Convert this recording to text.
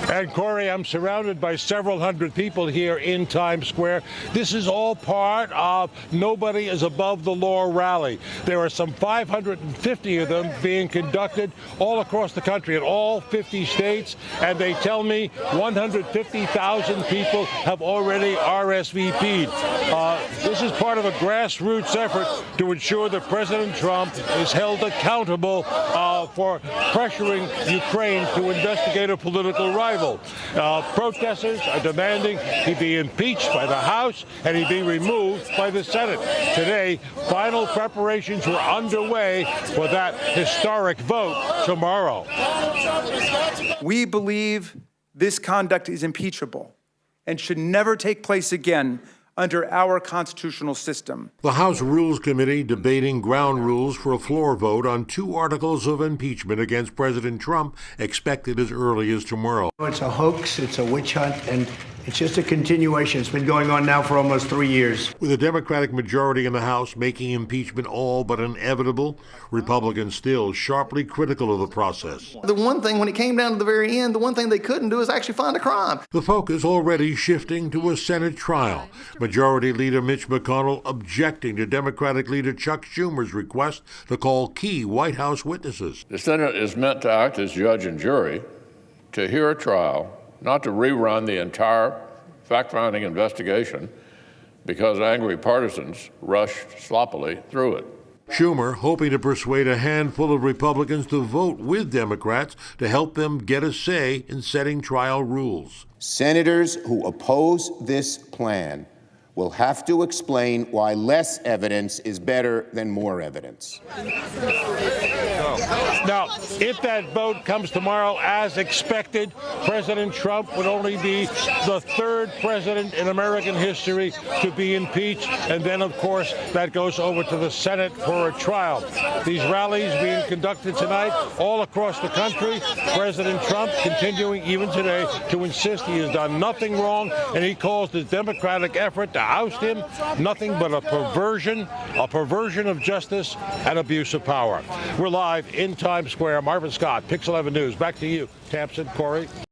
And Corey, I'm surrounded by several hundred people here in Times Square. This is all part of Nobody is Above the Law rally. There are some 550 of them being conducted all across the country in all 50 states, and they tell me 150,000 people have already RSVP'd. This is part of a grassroots effort to ensure that President Trump is held accountable for pressuring Ukraine to investigate a political rival. Protesters are demanding he be impeached by the House and he be removed by the Senate. Today, final preparations were underway for that historic vote tomorrow. We believe this conduct is impeachable and should never take place again under our constitutional system. The House Rules Committee debating ground rules for a floor vote on 2 articles of impeachment against President Trump, expected as early as tomorrow. It's a hoax, it's a witch hunt, and it's just a continuation. It's been going on now for almost 3 years. With a Democratic majority in the House making impeachment all but inevitable, Republicans still sharply critical of the process. The one thing, when it came down to the very end, the one thing they couldn't do is actually find a crime. The focus already shifting to a Senate trial. Majority Leader Mitch McConnell objecting to Democratic Leader Chuck Schumer's request to call key White House witnesses. The Senate is meant to act as judge and jury, to hear a trial, not to rerun the entire fact-finding investigation because angry partisans rushed sloppily through it. Schumer hoping to persuade a handful of Republicans to vote with Democrats to help them get a say in setting trial rules. Senators who oppose this plan will have to explain why less evidence is better than more evidence. Now, if that vote comes tomorrow as expected, President Trump would only be the 3rd president in American history to be impeached. And then, of course, that goes over to the Senate for a trial. These rallies being conducted tonight all across the country. President Trump continuing even today to insist he has done nothing wrong, and he calls the Democratic effort to oust him nothing but a perversion of justice and abuse of power. We're live in Times Square. Marvin Scott, Pix 11 News. Back to you, Tamsin, Corey.